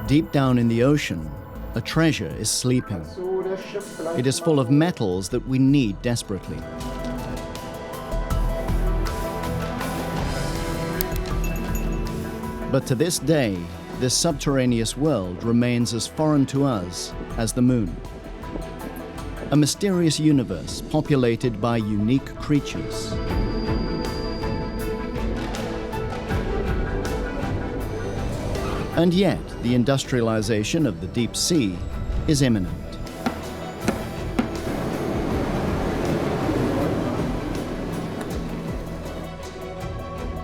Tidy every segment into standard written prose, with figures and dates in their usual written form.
Deep down in the ocean, a treasure is sleeping. It is full of metals that we need desperately. But to this day, this subterraneous world remains as foreign to us as the moon. A mysterious universe populated by unique creatures. And yet, the industrialization of the deep sea is imminent.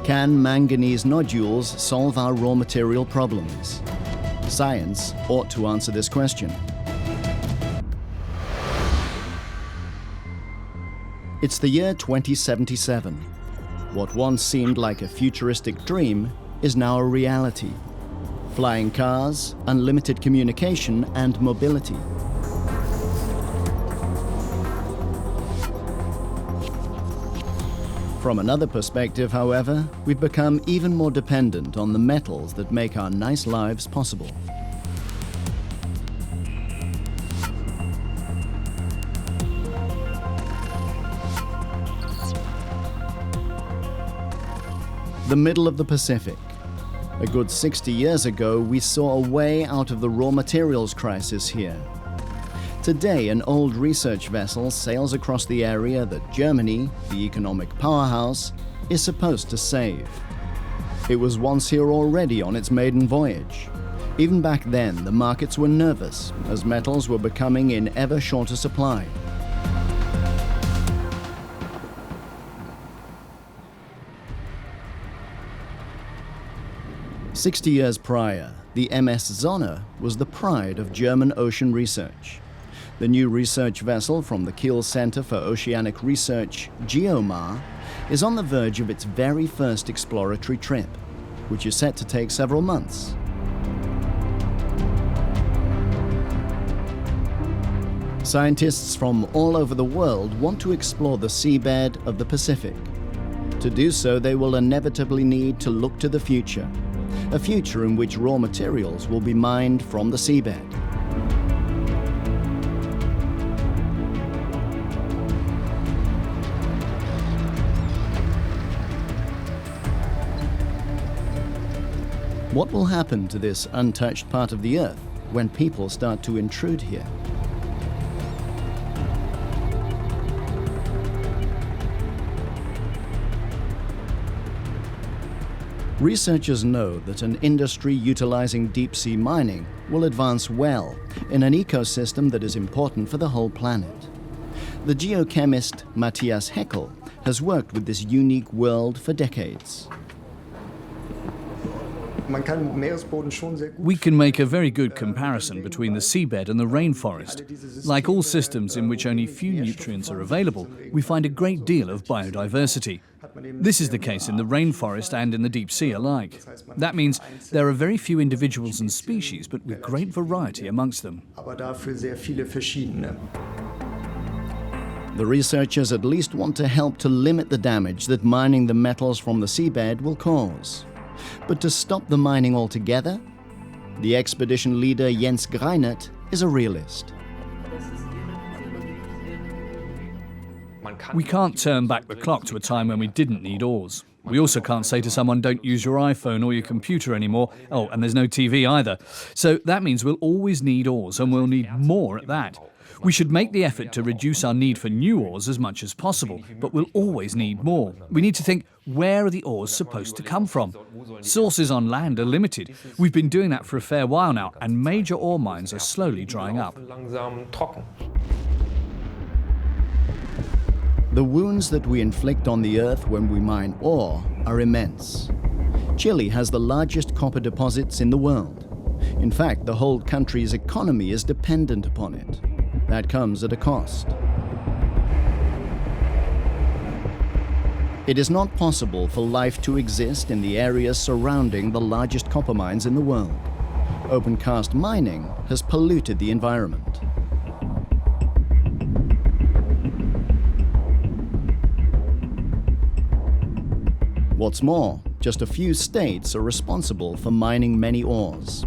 Can manganese nodules solve our raw material problems? Science ought to answer this question. It's the year 2077. What once seemed like a futuristic dream is now a reality. Flying cars, unlimited communication, and mobility. From another perspective, however, we've become even more dependent on the metals that make our nice lives possible. The middle of the Pacific. A good 60 years ago, we saw a way out of the raw materials crisis here. Today, an old research vessel sails across the area that Germany, the economic powerhouse, is supposed to save. It was once here already on its maiden voyage. Even back then, the markets were nervous, as metals were becoming in ever shorter supply. "60 years prior, the MS Sonne was the pride of German ocean research. The new research vessel from the Kiel Center for Oceanic Research, GeoMar, is on the verge of its very first exploratory trip, which is set to take several months. Scientists from all over the world want to explore the seabed of the Pacific. To do so, they will inevitably need to look to the future. A future in which raw materials will be mined from the seabed. What will happen to this untouched part of the Earth when people start to intrude here? Researchers know that an industry utilizing deep-sea mining will advance well in an ecosystem that is important for the whole planet. The geochemist Matthias Heckel has worked with this unique world for decades. We can make a very good comparison between the seabed and the rainforest. Like all systems in which only few nutrients are available, we find a great deal of biodiversity. This is the case in the rainforest and in the deep sea alike. That means there are very few individuals and species, but with great variety amongst them. The researchers at least want to help to limit the damage that mining the metals from the seabed will cause. But to stop the mining altogether, the expedition leader Jens Greinert is a realist. We can't turn back the clock to a time when we didn't need oars. We also can't say to someone, don't use your iPhone or your computer anymore. Oh, and there's no TV either. So that means we'll always need oars, and we'll need more at that. We should make the effort to reduce our need for new oars as much as possible, but we'll always need more. We need to think, where are the oars supposed to come from? Sources on land are limited. We've been doing that for a fair while now, and major ore mines are slowly drying up. The wounds that we inflict on the Earth when we mine ore are immense. Chile has the largest copper deposits in the world. In fact, the whole country's economy is dependent upon it. That comes at a cost. It is not possible for life to exist in the areas surrounding the largest copper mines in the world. Open-cast mining has polluted the environment. What's more, just a few states are responsible for mining many ores.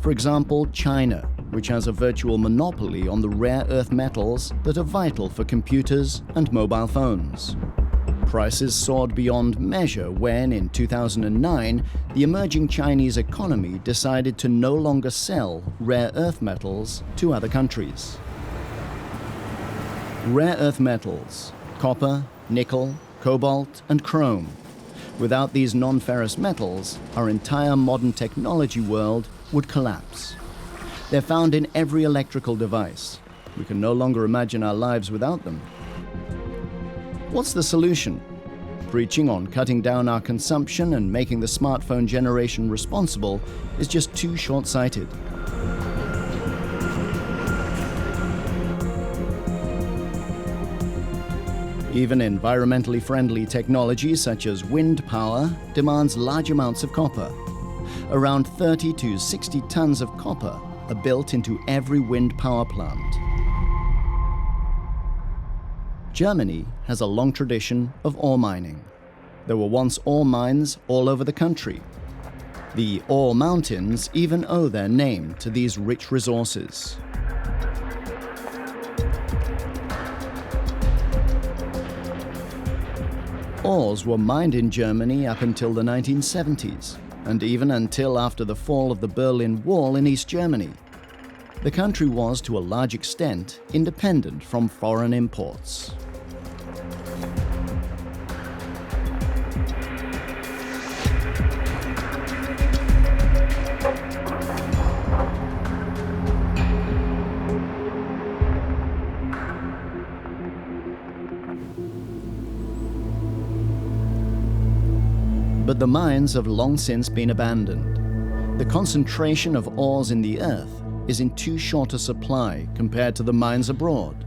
For example, China, which has a virtual monopoly on the rare earth metals that are vital for computers and mobile phones. Prices soared beyond measure when, in 2009, the emerging Chinese economy decided to no longer sell rare earth metals to other countries. Rare earth metals: copper, nickel, cobalt, and chrome. Without these non-ferrous metals, our entire modern technology world would collapse. They're found in every electrical device. We can no longer imagine our lives without them. What's the solution? Preaching on cutting down our consumption and making the smartphone generation responsible is just too short-sighted. Even environmentally friendly technology such as wind power demands large amounts of copper. Around 30 to 60 tons of copper are built into every wind power plant. Germany has a long tradition of ore mining. There were once ore mines all over the country. The Ore Mountains even owe their name to these rich resources. Ores were mined in Germany up until the 1970s, and even until after the fall of the Berlin Wall in East Germany. The country was, to a large extent, independent from foreign imports. But the mines have long since been abandoned. The concentration of ores in the earth is in too short a supply compared to the mines abroad.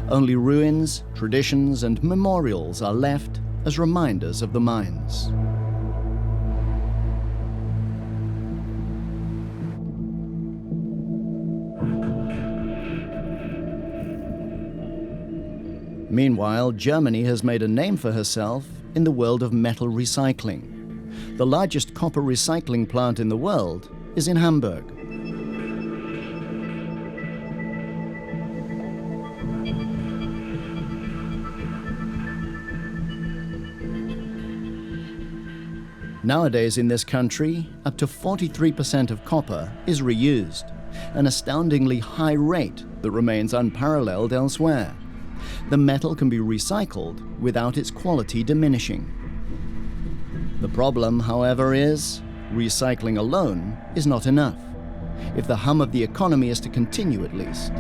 Only ruins, traditions, and memorials are left as reminders of the mines. Meanwhile, Germany has made a name for herself in the world of metal recycling. The largest copper recycling plant in the world is in Hamburg. Nowadays in this country, up to 43% of copper is reused, an astoundingly high rate that remains unparalleled elsewhere. The metal can be recycled without its quality diminishing. The problem, however, is recycling alone is not enough, if the hum of the economy is to continue at least.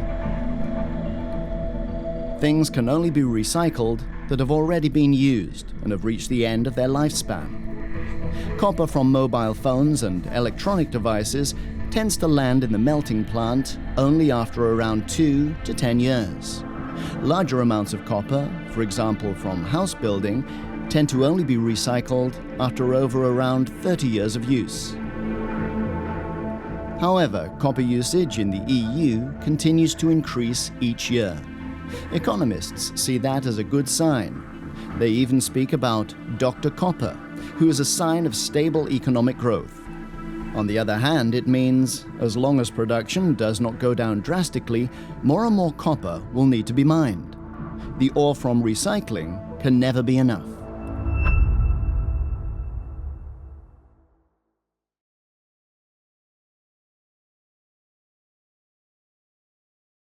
Things can only be recycled that have already been used and have reached the end of their lifespan. Copper from mobile phones and electronic devices tends to land in the melting plant only after around 2 to 10 years. Larger amounts of copper, for example from house building, tend to only be recycled after over around 30 years of use. However, copper usage in the EU continues to increase each year. Economists see that as a good sign. They even speak about Dr. Copper, who is a sign of stable economic growth. On the other hand, it means, as long as production does not go down drastically, more and more copper will need to be mined. The ore from recycling can never be enough.